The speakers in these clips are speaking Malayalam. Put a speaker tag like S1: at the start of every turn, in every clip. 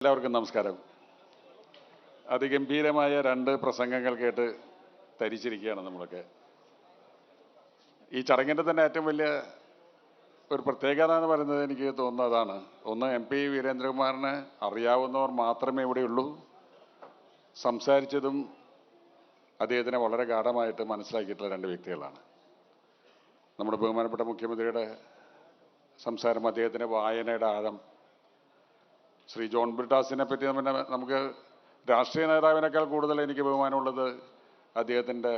S1: എല്ലാവർക്കും നമസ്കാരം. അതിഗംഭീരമായ രണ്ട് പ്രസംഗങ്ങൾ കേട്ട് തരിച്ചിരിക്കുകയാണ് നമ്മളൊക്കെ. ഈ ചടങ്ങിൻ്റെ തന്നെ ഏറ്റവും വലിയ ഒരു പ്രത്യേകത എന്ന് പറയുന്നത് എനിക്ക് തോന്നുന്നതാണ്. ഒന്ന്, MP വീരേന്ദ്രകുമാറിനെ അറിയാവുന്നവർ മാത്രമേ ഇവിടെയുള്ളൂ. സംസാരിച്ചതും അദ്ദേഹത്തിനെ വളരെ ഗാഢമായിട്ട് മനസ്സിലാക്കിയിട്ടുള്ള രണ്ട് വ്യക്തികളാണ്. നമ്മുടെ ബഹുമാനപ്പെട്ട മുഖ്യമന്ത്രിയുടെ സംസാരം, അദ്ദേഹത്തിൻ്റെ വായനയുടെ ആഴം, ശ്രീ ജോൺ ബ്രിട്ടാസിനെ പറ്റി നമുക്ക് രാഷ്ട്രീയ നേതാവിനേക്കാൾ കൂടുതൽ എനിക്ക് ബഹുമാനമുള്ളത് അദ്ദേഹത്തിൻ്റെ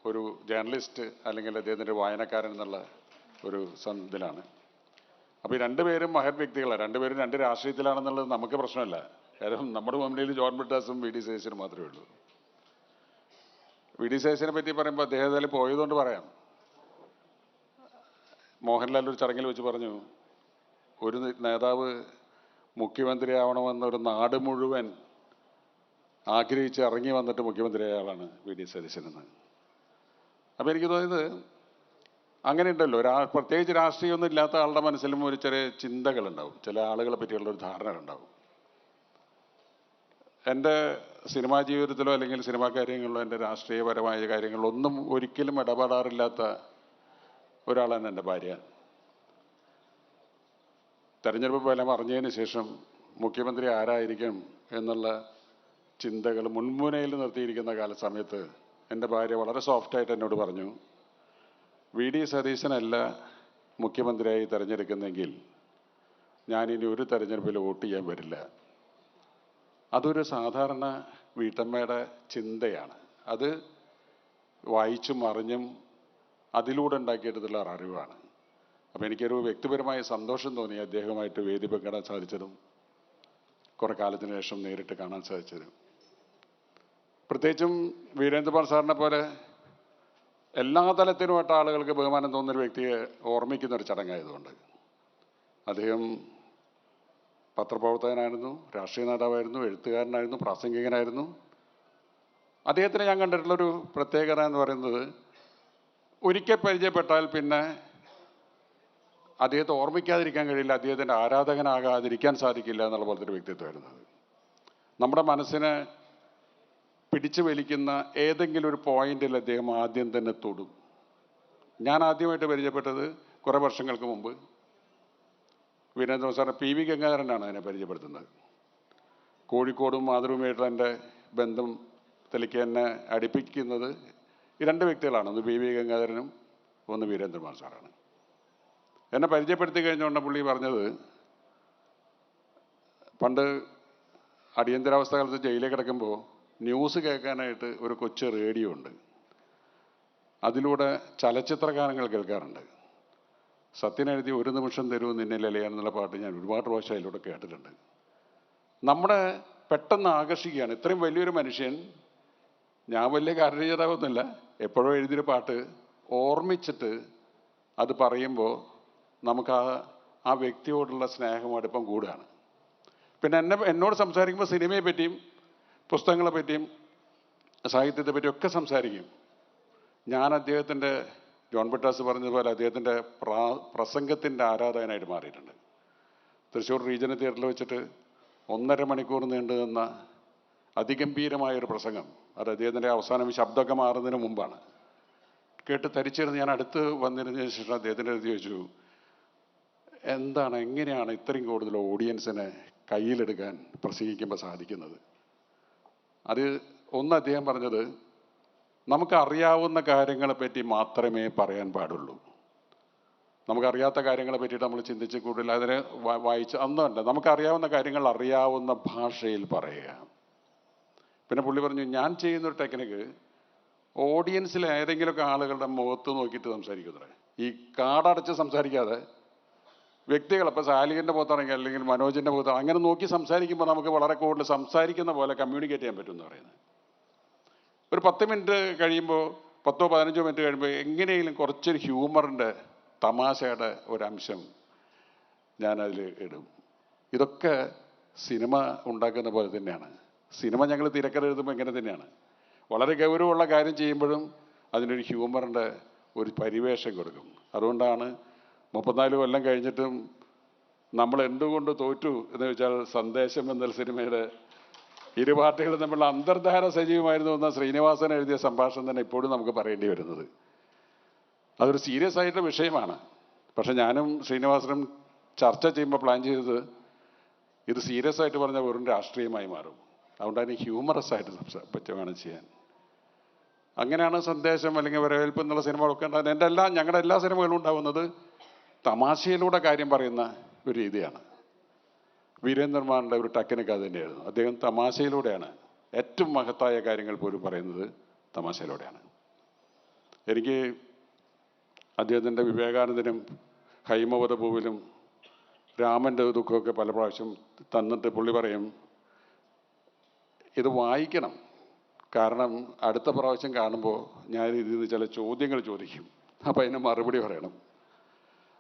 S1: ഒരു ജേർണലിസ്റ്റ് അല്ലെങ്കിൽ അദ്ദേഹത്തിൻ്റെ വായനക്കാരൻ എന്നുള്ള ഒരു ഇതിലാണ്. അപ്പോൾ ഈ രണ്ടുപേരും മഹത് വ്യക്തികളാണ്. രണ്ടുപേരും രണ്ട് രാഷ്ട്രീയത്തിലാണെന്നുള്ളത് നമുക്ക് പ്രശ്നമല്ല. കാരണം നമ്മുടെ മുന്നിൽ ജോൺ ബ്രിട്ടാസും VD സതീശനും മാത്രമേ ഉള്ളൂ. VD സതീശനെ പറ്റി പറയുമ്പോൾ അദ്ദേഹത്തിൽ പോയതുകൊണ്ട് പറയാം. മോഹൻലാൽ ഒരു ചടങ്ങിൽ വെച്ച് പറഞ്ഞു, ഒരു നേതാവ് മുഖ്യമന്ത്രിയാവണമെന്നൊരു നാട് മുഴുവൻ ആഗ്രഹിച്ച് ഇറങ്ങി വന്നിട്ട് മുഖ്യമന്ത്രിയായ ആളാണ് VD സതീശനെന്ന്. അപ്പോൾ എനിക്ക് തോന്നിയത് അങ്ങനെ ഉണ്ടല്ലോ, പ്രത്യേകിച്ച് രാഷ്ട്രീയമൊന്നും ഇല്ലാത്ത ആളുടെ മനസ്സിലും ഒരു ചെറിയ ചിന്തകളുണ്ടാവും, ചില ആളുകളെ പറ്റിയുള്ളൊരു ധാരണ ഉണ്ടാവും. എൻ്റെ സിനിമാ ജീവിതത്തിലോ അല്ലെങ്കിൽ സിനിമാ കാര്യങ്ങളിലോ എൻ്റെ രാഷ്ട്രീയപരമായ കാര്യങ്ങളിലോ ഒന്നും ഒരിക്കലും ഇടപെടാറില്ലാത്ത ഒരാളാണ് എൻ്റെ ഭാര്യ. തെരഞ്ഞെടുപ്പ് ഫലം അറിഞ്ഞതിന് ശേഷം മുഖ്യമന്ത്രി ആരായിരിക്കും എന്നുള്ള ചിന്തകൾ മുൻമുനയിൽ നിർത്തിയിരിക്കുന്ന സമയത്ത് എൻ്റെ ഭാര്യ വളരെ സോഫ്റ്റായിട്ട് എന്നോട് പറഞ്ഞു, VD സതീശനല്ല മുഖ്യമന്ത്രിയായി തിരഞ്ഞെടുക്കുന്നെങ്കിൽ ഞാനിനി ഒരു തെരഞ്ഞെടുപ്പിൽ വോട്ട് ചെയ്യാൻ വരില്ല. അതൊരു സാധാരണ വീട്ടമ്മയുടെ ചിന്തയാണ്. അത് വായിച്ചും അറിഞ്ഞും അതിലൂടെ ഉണ്ടാക്കിയെടുത്തുള്ള അറിവാണ്. അപ്പോൾ എനിക്കൊരു വ്യക്തിപരമായ സന്തോഷം തോന്നി അദ്ദേഹവുമായിട്ട് വേദി പങ്കിടാൻ സാധിച്ചതും കുറേ കാലത്തിന് ശേഷം നേരിട്ട് കാണാൻ സാധിച്ചതും. പ്രത്യേകിച്ചും വീരേന്ദ്രകുമാർ സാറിനെ പോലെ എല്ലാ തലത്തിലുമായിട്ട് ആളുകൾക്ക് ബഹുമാനം തോന്നുന്നൊരു വ്യക്തിയെ ഓർമ്മിക്കുന്ന ഒരു ചടങ്ങായതുകൊണ്ട്. അദ്ദേഹം പത്രപ്രവർത്തകനായിരുന്നു, രാഷ്ട്രീയ നേതാവായിരുന്നു, എഴുത്തുകാരനായിരുന്നു, പ്രാസംഗികനായിരുന്നു. അദ്ദേഹത്തിന് ഞാൻ കണ്ടിട്ടുള്ളൊരു പ്രത്യേകത എന്ന് പറയുന്നത്, ഒരിക്കൽ പരിചയപ്പെട്ടാൽ പിന്നെ അദ്ദേഹത്തെ ഓർമ്മിക്കാതിരിക്കാൻ കഴിയില്ല, അദ്ദേഹത്തിൻ്റെ ആരാധകനാകാതിരിക്കാൻ സാധിക്കില്ല എന്നുള്ള പോലത്തെ ഒരു വ്യക്തിത്വമായിരുന്നത്. നമ്മുടെ മനസ്സിനെ പിടിച്ചു വലിക്കുന്ന ഏതെങ്കിലും ഒരു പോയിന്റിൽ അദ്ദേഹം ആദ്യം തന്നെ തൊടും. ഞാൻ ആദ്യമായിട്ട് പരിചയപ്പെട്ടത് കുറേ വർഷങ്ങൾക്ക് മുമ്പ് വീരേന്ദ്ര സാറിനെ PV ഗംഗാധരനാണ് അതിനെ പരിചയപ്പെടുത്തുന്നത്. കോഴിക്കോടും മാതൃഭൂമിയായിട്ടുള്ള എൻ്റെ ബന്ധത്തിലേക്ക് എന്നെ അടുപ്പിക്കുന്നത് ഈ രണ്ട് വ്യക്തികളാണ്. ഒന്ന് PV ഗംഗാധരനും ഒന്ന് വീരേന്ദ്രകുമാർ സാറാണ്. എന്നെ പരിചയപ്പെടുത്തി കഴിഞ്ഞുകൊണ്ട് പുള്ളി പറഞ്ഞത്, പണ്ട് അടിയന്തരാവസ്ഥ കാലത്ത് ജയിലിൽ കിടക്കുമ്പോൾ ന്യൂസ് കേൾക്കാനായിട്ട് ഒരു കൊച്ചു റേഡിയോ ഉണ്ട്. അതിലൂടെ ചലച്ചിത്ര ഗാനങ്ങൾ കേൾക്കാറുണ്ട്. സത്യനെഴുതി ഒരു നിമിഷം തരൂ നിന്നിൽ അലയാൻ എന്നുള്ള പാട്ട് ഞാൻ ഒരുപാട് പ്രാവശ്യം അതിലൂടെ കേട്ടിട്ടുണ്ട്. നമ്മളെ പെട്ടെന്ന് ആകർഷിക്കുകയാണ്. ഇത്രയും വലിയൊരു മനുഷ്യൻ, ഞാൻ വലിയ കാരണീയതാവൊന്നുമില്ല, എപ്പോഴോ എഴുതിയൊരു പാട്ട് ഓർമ്മിച്ചിട്ട് അത് പറയുമ്പോൾ നമുക്ക് ആ വ്യക്തിയോടുള്ള സ്നേഹം അടുപ്പം കൂടുകയാണ്. പിന്നെ എന്നോട് സംസാരിക്കുമ്പോൾ സിനിമയെ പറ്റിയും പുസ്തകങ്ങളെ പറ്റിയും സാഹിത്യത്തെ പറ്റിയും ഒക്കെ സംസാരിക്കും. ഞാൻ അദ്ദേഹത്തിൻ്റെ, ജോൺ ബ്രിട്ടാസ് പറഞ്ഞതുപോലെ, അദ്ദേഹത്തിൻ്റെ പ്രസംഗത്തിൻ്റെ ആരാധകനായിട്ട് മാറിയിട്ടുണ്ട്. തൃശ്ശൂർ റീജിയണൽ തിയേറ്ററിൽ വെച്ചിട്ട് 1.5 മണിക്കൂർ നീണ്ടു നിന്ന അതിഗംഭീരമായൊരു പ്രസംഗം, അത് അദ്ദേഹത്തിൻ്റെ അവസാനം ശബ്ദമൊക്കെ മാറുന്നതിന് മുമ്പാണ്. കേട്ട് തരിച്ചിരുന്ന് ഞാൻ അടുത്ത് വന്നിരുന്നതിന് ശേഷം അദ്ദേഹത്തിൻ്റെ അടുത്ത് ചോദിച്ചു, എങ്ങനെയാണ് ഇത്രയും കൂടുതൽ ഓഡിയൻസിനെ കയ്യിലെടുക്കാൻ പ്രസംഗിക്കുമ്പോൾ സാധിക്കുന്നത്? അത് ഒന്ന് അദ്ദേഹം പറഞ്ഞത്, നമുക്കറിയാവുന്ന കാര്യങ്ങളെ പറ്റി മാത്രമേ പറയാൻ പാടുള്ളൂ. നമുക്കറിയാത്ത കാര്യങ്ങളെ പറ്റിയിട്ട് നമ്മൾ ചിന്തിച്ച് കൂടുതൽ അതിനെ വായിച്ച് ഒന്നുമല്ല, നമുക്കറിയാവുന്ന കാര്യങ്ങൾ അറിയാവുന്ന ഭാഷയിൽ പറയുക. പിന്നെ പുള്ളി പറഞ്ഞു, ഞാൻ ചെയ്യുന്നൊരു ടെക്നിക്ക് ഓഡിയൻസിൽ ഏതെങ്കിലുമൊക്കെ ആളുകളുടെ മുഖത്ത് നോക്കിയിട്ട് സംസാരിക്കുന്നത്. ഈ കാടടച്ച് സംസാരിക്കാതെ വ്യക്തികൾ, ഇപ്പോൾ സാലിഹിൻ്റെ മുഖത്താണെങ്കിൽ അല്ലെങ്കിൽ മനോജിൻ്റെ മുഖത്ത് അങ്ങനെ നോക്കി സംസാരിക്കുമ്പോൾ നമുക്ക് വളരെ കൂടുതൽ സംസാരിക്കുന്ന പോലെ കമ്മ്യൂണിക്കേറ്റ് ചെയ്യാൻ പറ്റും എന്ന് പറയുന്നത്. ഒരു 10 മിനിറ്റ് കഴിയുമ്പോൾ, 10-15 മിനിറ്റ് കഴിയുമ്പോൾ എങ്ങനെയെങ്കിലും കുറച്ചൊരു ഹ്യൂമറിൻ്റെ, തമാശയുടെ ഒരംശം ഞാനതിൽ ഇടും. ഇതൊക്കെ സിനിമ ഉണ്ടാക്കുന്ന പോലെ തന്നെയാണ്. സിനിമ ഞങ്ങൾ തിരക്കഥ എഴുതുമ്പോൾ ഇങ്ങനെ തന്നെയാണ്. വളരെ ഗൗരവമുള്ള കാര്യം ചെയ്യുമ്പോഴും അതിനൊരു ഹ്യൂമറിൻ്റെ ഒരു പരിവേഷം കൊടുക്കും. അതുകൊണ്ടാണ് 34 കൊല്ലം കഴിഞ്ഞിട്ടും നമ്മൾ എന്തുകൊണ്ട് തോറ്റു എന്ന് വെച്ചാൽ സന്ദേശം എന്ന സിനിമയുടെ ഇരു പാർട്ടികളും തമ്മിലുള്ള അന്തർധാര സജീവമായിരുന്നു എന്ന ശ്രീനിവാസൻ എഴുതിയ സംഭാഷണം തന്നെ ഇപ്പോഴും നമുക്ക് പറയേണ്ടി വരുന്നത്. അതൊരു സീരിയസ് ആയിട്ടുള്ള വിഷയമാണ്. പക്ഷെ ഞാനും ശ്രീനിവാസനും ചർച്ച ചെയ്യുമ്പോൾ പ്ലാൻ ചെയ്തത് ഇത് സീരിയസ് ആയിട്ട് പറഞ്ഞാൽ വെറും രാഷ്ട്രീയമായി മാറും. അതുകൊണ്ട് അതിന് ഹ്യൂമറസ് ആയിട്ട് പറ്റുകയാണ് ചെയ്യാൻ. അങ്ങനെയാണ് സന്ദേശം അല്ലെങ്കിൽ വരവേൽപ്പ് എന്നുള്ള സിനിമകളൊക്കെ ഉണ്ടാകുന്നത്. ഞങ്ങളുടെ എല്ലാ സിനിമകളും ഉണ്ടാവുന്നത് തമാശയിലൂടെ കാര്യം പറയുന്ന ഒരു രീതിയാണ്. വീരേന്ദ്രന്മാരുടെ ഒരു ടെക്നിക്ക് അത് തന്നെയായിരുന്നു. അദ്ദേഹം തമാശയിലൂടെയാണ് ഏറ്റവും മഹത്തായ കാര്യങ്ങൾ പോലും പറയുന്നത് തമാശയിലൂടെയാണ്. എനിക്ക് അദ്ദേഹത്തിൻ്റെ വിവേകാനന്ദനും ഹൈമവത പൂവിലും രാമൻ്റെ ദുഃഖമൊക്കെ പല പ്രാവശ്യം തന്നിട്ട് പുള്ളി പറയും ഇത് വായിക്കണം, കാരണം അടുത്ത പ്രാവശ്യം കാണുമ്പോൾ ഞാൻ ഇതിൽ നിന്ന് ചില ചോദ്യങ്ങൾ ചോദിക്കും, അപ്പം അതിന് മറുപടി പറയണം.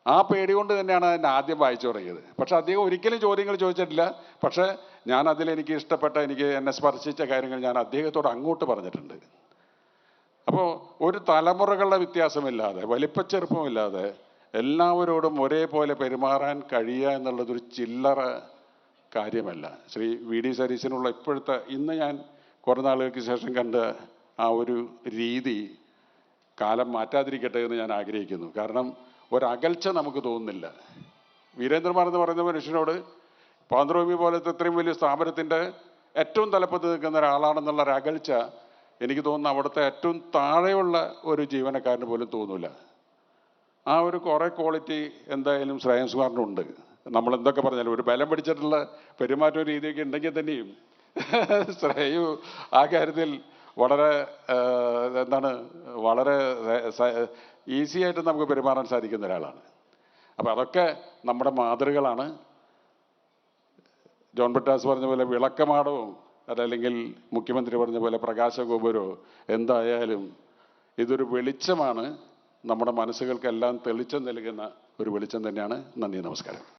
S1: ആ പേടി കൊണ്ട് തന്നെയാണ് അതിനെ ആദ്യം വായിച്ചു തുടങ്ങിയത്. പക്ഷെ അദ്ദേഹം ഒരിക്കലും ചോദ്യങ്ങൾ ചോദിച്ചിട്ടില്ല. പക്ഷേ ഞാൻ അതിലെനിക്ക് ഇഷ്ടപ്പെട്ട, എന്നെ സ്പർശിച്ച കാര്യങ്ങൾ ഞാൻ അദ്ദേഹത്തോട് അങ്ങോട്ട് പറഞ്ഞിട്ടുണ്ട്. അപ്പോൾ ഒരു തലമുറകളുടെ വ്യത്യാസമില്ലാതെ, വലിപ്പച്ചെറുപ്പമില്ലാതെ എല്ലാവരോടും ഒരേപോലെ പെരുമാറാൻ കഴിയുക എന്നുള്ളതൊരു ചില്ലറ കാര്യമല്ല. ശ്രീ വി ഡി സതീശനുള്ള ഇപ്പോഴത്തെ, ഇന്ന് ഞാൻ കുറേ നാളുകൾക്ക് ശേഷം കണ്ട ആ ഒരു രീതി കാലം മാറ്റാതിരിക്കട്ടെ എന്ന് ഞാൻ ആഗ്രഹിക്കുന്നു. കാരണം ഒരകൽച്ച നമുക്ക് തോന്നുന്നില്ല. വീരേന്ദ്രകുമാർ എന്ന് പറയുന്ന മനുഷ്യനോട് പാന്ത്രഭൂമി പോലത്തെ ഇത്രയും വലിയ സ്ഥാപനത്തിൻ്റെ ഏറ്റവും തലപ്പത്ത് നിൽക്കുന്ന ഒരാളാണെന്നുള്ള ഒരു അകൽച്ച എനിക്ക് തോന്നുന്നു അവിടുത്തെ ഏറ്റവും താഴെയുള്ള ഒരു ജീവനക്കാരന് പോലും തോന്നില്ല. ആ ഒരു കുറേ ക്വാളിറ്റി എന്തായാലും ശ്രേയംസ് കുമാറിനുണ്ട്. നമ്മൾ എന്തൊക്കെ പറഞ്ഞാലും ഒരു ബലം പിടിച്ചിട്ടുള്ള പെരുമാറ്റവും രീതിയൊക്കെ ഉണ്ടെങ്കിൽ തന്നെയും ശ്രേയു ആ കാര്യത്തിൽ വളരെ വളരെ ഈസി ആയിട്ട് നമുക്ക് പെരുമാറാൻ സാധിക്കുന്ന ഒരാളാണ്. അപ്പം അതൊക്കെ നമ്മുടെ മാതൃകളാണ്. ജോൺ ബ്രിട്ടാസ് പറഞ്ഞ പോലെ വിളക്കമാടവും അതല്ലെങ്കിൽ മുഖ്യമന്ത്രി പറഞ്ഞ പോലെ പ്രകാശഗോപുരമോ എന്തായാലും ഇതൊരു വെളിച്ചമാണ്. നമ്മുടെ മനസ്സുകൾക്കെല്ലാം തെളിച്ചം നൽകുന്ന ഒരു വെളിച്ചം തന്നെയാണ്. നന്ദി, നമസ്കാരം.